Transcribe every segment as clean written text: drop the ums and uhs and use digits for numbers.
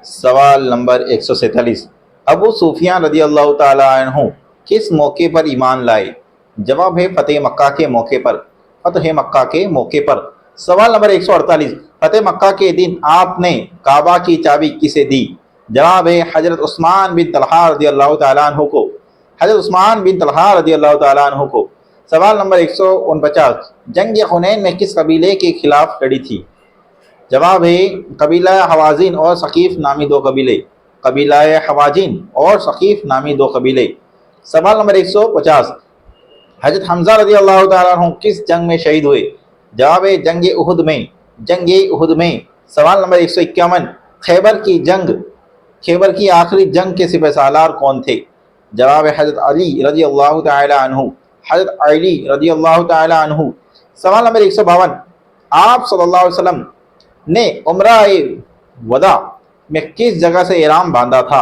سوال نمبر 147، ابو سفیان رضی اللہ تعالیٰ عنہ کس موقع پر ایمان لائے؟ جواب ہے فتح مکہ کے موقع پر، فتح مکہ کے موقع پر۔ سوال نمبر 148، فتح مکہ کے دن آپ نے کعبہ کی چابی کسے دی؟ جواب ہے حضرت عثمان بن طلحہ رضی اللہ تعالیٰ عنہ کو، حضرت عثمان بن طلحہ رضی اللہ تعالیٰ عنہ کو۔ سوال نمبر 149، جنگ حنین میں کس قبیلے کے خلاف لڑی تھی؟ جواب ہے قبیلہ حوازن اور ثقیف نامی دو قبیلے، قبیلہ حوازن اور ثقیف نامی دو قبیلے۔ سوال نمبر 150، حضرت حمزہ رضی اللہ تعالیٰ عنہ کس جنگ میں شہید ہوئے؟ جواب ہے جنگ احد میں، جنگ احد میں۔ سوال نمبر 151، خیبر کی جنگ، خیبر کی آخری جنگ کے سپہ سالار کون تھے؟ جواب ہے حضرت علی رضی اللہ تعالیٰ عنہ، حضرت علی رضی اللہ تعالیٰ عنہ۔ سوال نمبر 152، آپ صلی اللہ علیہ وسلم نے عمرہ وداع میں کس جگہ سے احرام باندھا تھا؟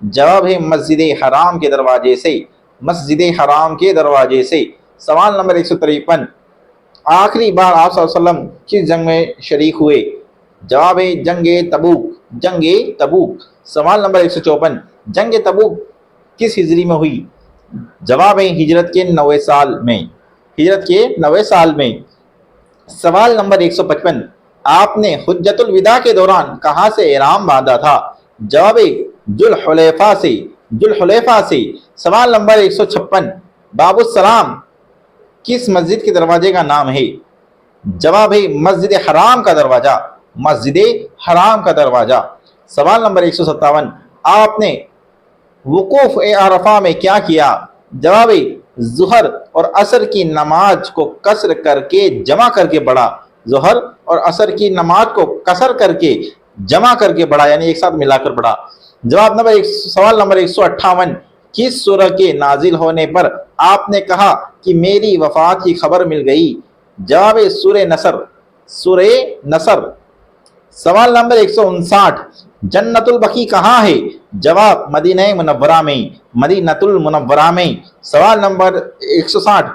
جواب ہے مسجد حرام کے دروازے سے، مسجد حرام کے دروازے سے۔ سوال نمبر 153، آخری بار آپ صلی اللہ علیہ وسلم کس جنگ میں شریک ہوئے؟ جواب ہے جنگ تبوک، جنگ تبوک۔ سوال نمبر 154، جنگ تبوک کس ہجری میں ہوئی؟ جواب ہے ہجرت کے 9ویں سال میں، ہجرت کے 9ویں سال میں۔ سوال نمبر 155، آپ نے حجۃ الوداع کے دوران کہاں سے احرام باندھا تھا؟ جواب ذوالحلیفہ سے، ذوالحلیفہ سے۔ سوال نمبر 156، باب السلام کس مسجد کے دروازے کا نام ہے؟ جواب ہے مسجد حرام کا دروازہ، مسجد حرام کا دروازہ۔ سوال نمبر 157، آپ نے وقوف عرفہ میں کیا کیا؟ جواب ظہر اور عصر کی نماز کو قصر کر کے جمع کر کے پڑھا، ظہر اور عصر کی نماز کو قصر کر کے جمع کر کے پڑھا، یعنی ایک ساتھ ملا کر پڑھا۔ جواب نمبر سوال نمبر 158، کس سورہ کے نازل ہونے پر آپ نے کہا کہ میری وفات کی خبر مل گئی؟ جواب سورہ نصر، سورہ نصر۔ سوال نمبر 159، جنت البقیع کہاں ہے؟ جواب مدینہ منورہ میں، مدینہ المنورہ میں۔ سوال نمبر 160،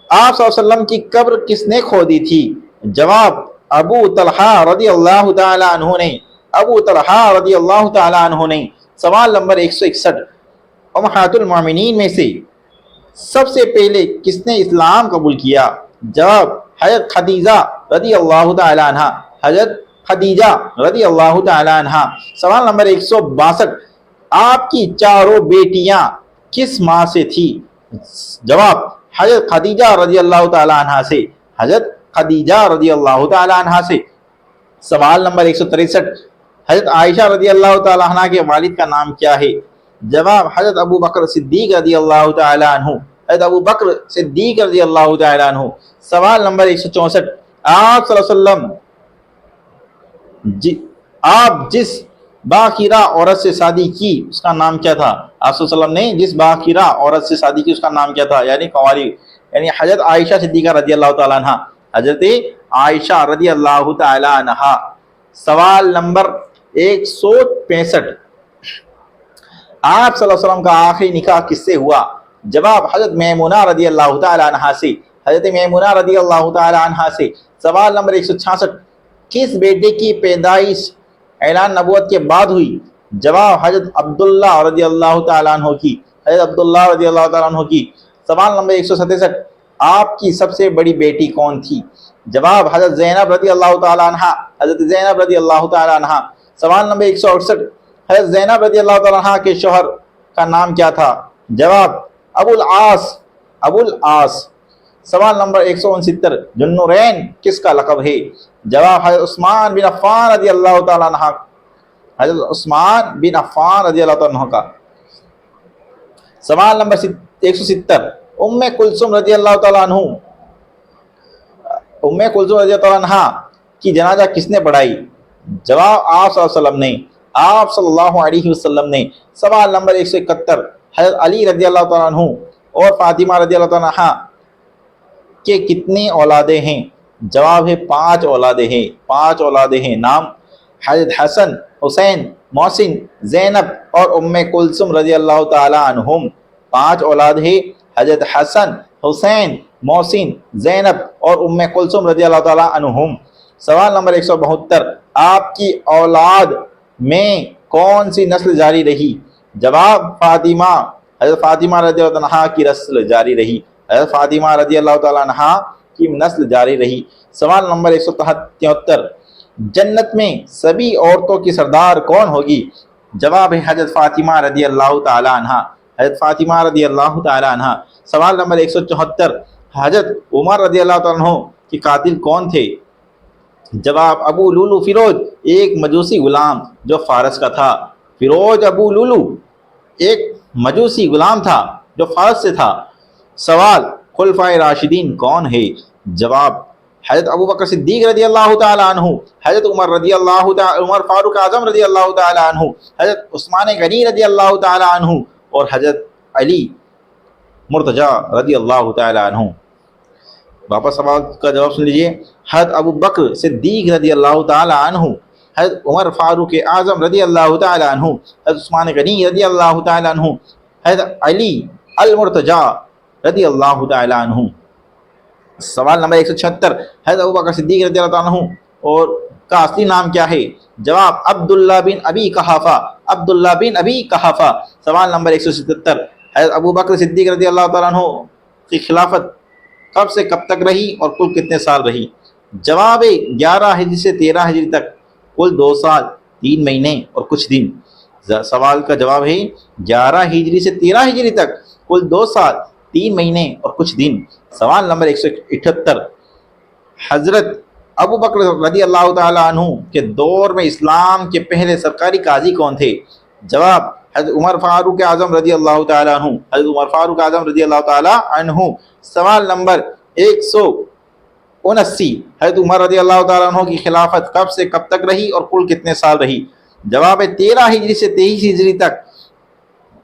آپ صلی اللہ علیہ وسلم کی قبر کس نے کھودی تھی؟ جواب ابو طلحہ رضی اللہ تعالیٰ عنہ نے، ابو طلحہ رضی اللہ تعالیٰ عنہ نے۔ سوال نمبر 161، امہات المومنین میں سے سب سے پہلے کس نے اسلام قبول کیا؟ جواب حضرت خدیجہ رضی اللہ تعالیٰ عنہ، حضرت خدیجہ رضی اللہ تعالیٰ عنہ۔ سوال نمبر 162، آپ کی چاروں بیٹیاں کس ماں سے تھی؟ جواب حضرت خدیجہ رضی اللہ تعالیٰ عنہ سے، حضرت خدیجہ رضی اللہ تعالیٰ عنہ سے۔ سوال نمبر 163، حضرت عائشہ رضی اللہ تعالیٰ عنہ کے والد کا نام کیا ہے؟ جواب حضرت ابو بکر صدیق رضی اللہ تعالیٰ عنہ، حضرت ابو بکر صدیق رضی اللہ تعالیٰ عنہ۔ سوال نمبر 164، آپ صلی اللہ علیہ وسلم آپ جس باخیرہ عورت سے شادی کی اس کا نام کیا تھا؟ آپ صلی اللہ علیہ وسلم نے جس باخیرہ عورت سے شادی کی اس کا نام کیا تھا؟ یعنی کنواری، یعنی حضرت عائشہ صدیقہ رضی اللہ تعالیٰ عنہ، حضرت عائشہ رضی اللہ تعالیٰ عنہ۔ سوال نمبر 165، آپ صلی اللہ علیہ وسلم کا آخری نکاح کس سے ہوا؟ جواب حضرت میمونہ رضی اللہ تعالیٰ عنہ سے، حضرت میمونہ رضی اللہ تعالیٰ عنہ سے۔ سوال نمبر 166، کس بیٹے کی پیدائش اعلان نبوت کے بعد ہوئی؟ جواب حضرت عبداللہ رضی اللہ تعالیٰ عنہ کی، حضرت عبداللہ رضی اللہ تعالیٰ عنہ کی۔ سوال نمبر 167، آپ کی سب سے بڑی بیٹی کون تھی؟ جواب حضرت زینب رضی اللہ تعالیٰ عنہ، حضرت زینب رضی اللہ تعالیٰ عنہ۔ سوال نمبر 168، حضرت زینب رضی اللہ تعالیٰ عنہ کے شوہر کا نام کیا تھا؟ جواب ابو العاص، ابو العاص۔ سوال نمبر 169، ذوالنورین کس کا لقب ہے؟ جواب حضرت عثمان بن عفان رضی اللہ تعالیٰ عنہ، حضرت عثمان بن عفان رضی اللہ تعالیٰ عنہ کا۔ سوال نمبر 170، ام کلثوم رضی اللہ تعالیٰ عنہ، ام کلثوم رضی اللہ تعالیٰ عنہ کی جنازہ کس نے پڑھائی؟ جواب آپ صلی اللہ علیہ وسلم نے، آپ صلی اللہ علیہ وسلم نے۔ سوال نمبر 171، حضرت علی رضی اللہ تعالیٰ عنہ اور فاطمہ رضی اللہ تعالیٰ عنہ کے کتنی اولادیں ہیں؟ جواب ہے 5 اولادیں ہیں، 5 اولادیں ہیں۔ نام حضرت حسن، حسین، محسن، زینب اور ام کلثوم رضی اللہ تعالیٰ عنہم۔ 5 اولاد ہیں، حضرت حسن، حسین، محسن، زینب اور ام کلثوم رضی اللہ تعالیٰ عنہم۔ سوال نمبر 172، آپ کی اولاد میں کون سی نسل جاری رہی؟ جواب فاطمہ، حضرت فاطمہ رضی اللہ عنہا کی نسل جاری رہی، حضرت فاطمہ رضی اللہ تعالیٰ عنہا کی نسل جاری رہی۔ سوال نمبر 173، جنت میں سبھی عورتوں کی سردار کون ہوگی؟ جواب ہے حضرت فاطمہ رضی اللہ تعالیٰ عنہا، حضرت فاطمہ رضی اللہ تعالیٰ عنہا۔ سوال نمبر 174، حضرت عمر رضی اللہ تعالیٰ عنہ کے قاتل کون تھے؟ جواب ابو لولو فیروز، ایک مجوسی غلام جو فارس کا تھا۔ فیروز ابو لولو ایک مجوسی غلام تھا جو فارس سے تھا۔ سوال خلفائے راشدین کون ہے؟ جواب حضرت ابو بکر صدیق رضی اللہ تعالیٰ عنہ، حضرت عمر فاروق اعظم رضی اللہ تعالیٰ عنہ، حضرت عثمان غنی رضی اللہ تعالیٰ عنہ اور حضرت علی مرتضیٰ رضی اللہ تعالیٰ عنہ۔ واپس سوال کا جواب سن لیجیے۔ حضرت ابو بکر صدیق رضی اللہ تعالیٰ عنہ، حضرت عمر فاروق اعظم رضی اللہ تعالیٰ عنہ، حضرت عثمان غنی رضی اللہ تعالیٰ عنہ، حضرت علی المرتضیٰ رضی اللہ تعالیٰ عنہ۔ سوال نمبر 176، حضرت ابو بکر صدیق رضی اللہ تعالیٰ عنہ اور کا اصلی نام کیا ہے؟ جواب عبداللہ بن ابی قحافہ، عبداللہ بن ابی قحافہ۔ سوال نمبر 177، حضرت ابو بکر صدیق رضی اللہ تعالیٰ عنہ کی خلافت کب سے کب تک رہی اور کل کتنے سال رہی؟ جواب 11 ہجری سے 13 ہجری تک، کل 2 سال 3 مہینے اور کچھ دن۔ سوال کا جواب ہے 11 ہجری سے 13 ہجری تک، کل 2 سال 3 مہینے اور کچھ دن۔ سوال نمبر 178، حضرت ابو بکر رضی اللہ تعالیٰ عنہ کے دور میں اسلام کے پہلے سرکاری قاضی کون تھے؟ جواب حضرت عمر فاروق اعظم رضی اللہ تعالیٰ عنہ، حضرت عمر فاروق اعظم رضی اللہ تعالیٰ عنہ۔ سوال نمبر 179، حضرت عمر رضی اللہ تعالیٰ عنہ کی خلافت کب سے کب تک رہی اور کل کتنے سال رہی؟ جواب ہے 13 ہجری سے 23 ہجری تک،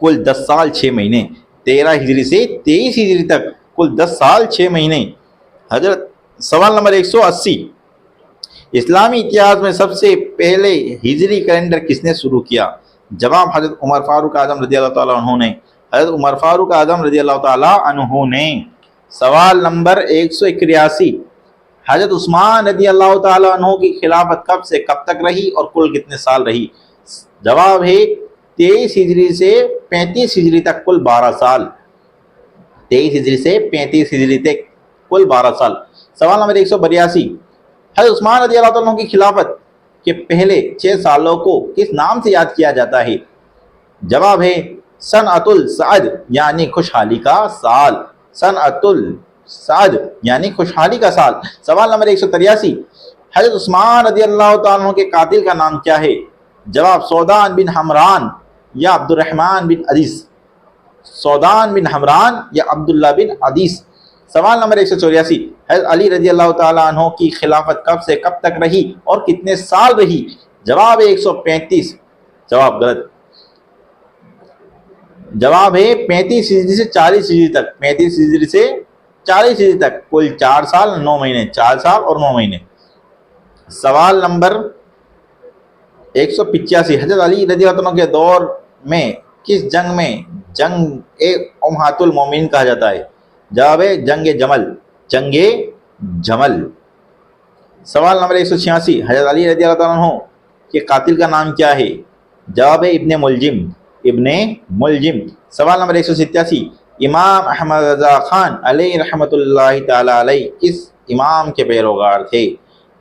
کل 10 سال 6 مہینے۔ 13 ہجری سے 23 ہجری تک، کل 10 سال 6 مہینے۔ حضرت سوال نمبر 180، اسلامی اتحاد میں سب سے پہلے ہجری کیلنڈر کس نے شروع کیا؟ جواب حضرت عمر فاروق اعظم رضی اللہ تعالیٰ عنہ نے، حضرت عمر فاروق اعظم رضی اللہ تعالیٰ عنہ نے۔ سوال نمبر 181، حضرت عثمان رضی اللہ تعالیٰ عنہ کی خلافت کب سے کب تک رہی اور کل کتنے سال رہی؟ جواب ہے 23 ہجری سے 35 ہجری تک، کل 12 سال۔ 23 ہجری سے 35 ہجری تک، کل 12 سال۔ سوال نمبر 182، حضرت عثمان رضی اللہ تعالیٰ عنہ کی خلافت کے پہلے 6 سالوں کو کس نام سے یاد کیا جاتا ہے؟ جواب ہے سنۃ السعد، یعنی خوشحالی کا سال۔ سنۃ السعد یعنی خوشحالی کا سال۔ سوال نمبر 183، حضرت عثمان رضی اللہ تعالیٰ عنہ کے قاتل کا نام کیا ہے؟ جواب سودان بن حمران یا عبد الرحمن بن عدیس۔ سودان بن حمران یا عبداللہ بن عدیس۔ سوال نمبر 184، حضرت علی رضی اللہ تعالیٰ عنہ کی خلافت کب سے کب تک رہی اور کتنے سال رہی؟ جواب ہے 135۔ جواب غلط، جواب ہے 35 ہجری سے 40 ہجری تک، 35 ہجری سے 40 ہجری تک، کل 4 سال 9 مہینے، 4 سال اور 9 مہینے۔ سوال نمبر 185، حضرت علی رضی اللہ عنہ کے دور میں کس جنگ میں جنگ امہات المومنین کہا جاتا ہے؟ جواب ہے جنگ جمل، جنگ جمل۔ سوال نمبر 186، حضرت علی رضی اللہ عنہ کے قاتل کا نام کیا ہے؟ جواب ہے ابن ملجم، ابن ملجم۔ سوال نمبر 187، امام احمد رضا خان علیہ رحمۃ اللہ تعالیٰ علیہ کس امام کے پیروکار تھے؟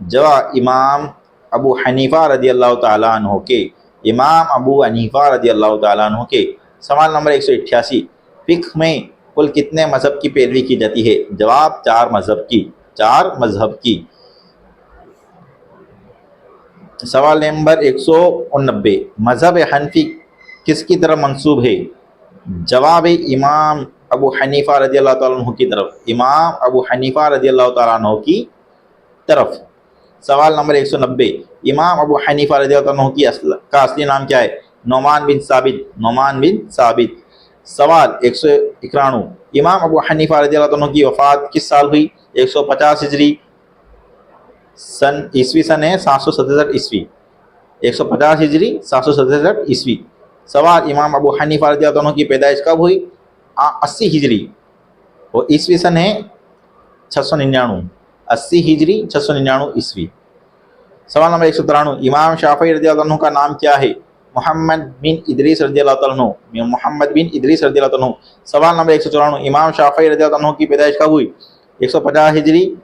جواب امام ابو حنیفہ رضی اللہ تعالیٰ عنہ کے، امام ابو حنیفہ رضی اللہ تعالیٰ عنہ کے۔ سوال نمبر 188، فقہ میں کل کتنے مذہب کی پیروی کی جاتی ہے؟ جواب 4 مذہب کی، 4 مذہب کی۔ سوال نمبر 189، مذہب حنفی کس کی طرف منسوب ہے؟ جواب امام ابو حنیفہ رضی اللہ تعالیٰ عنہ کی طرف، امام ابو حنیفہ رضی اللہ تعالیٰ عنہ کی طرف۔ سوال نمبر 190، امام ابو حنیفہ رضی اللہ عنہ کی کا اصلی نام کیا ہے؟ نعمان بن ثابت، نعمان بن ثابت۔ سوال 191، امام ابو حنیفہ رضی اللہ عنہ کی وفات کس سال ہوئی؟ 150 ہجری، عیسوی سن ہے 767 عیسوی، 150 ہجری 767 عیسوی۔ سوال امام ابو حنیفہ رضی اللہ عنہ کی پیدائش کب ہوئی؟ 80 ہجری اور عیسوی سن ہے 699، 80 ہجری 699 عیسوی۔ سوال نمبر 193 امام شافعی رضی اللہ عنہ کا نام کیا ہے؟ محمد بن ادریس رضی اللہ عنہ، محمد بن ادریس رضی اللہ عنہ۔ سوال نمبر 194 امام شافعی رضی اللہ عنہ کی پیدائش کب ہوئی؟ 150 ہجری،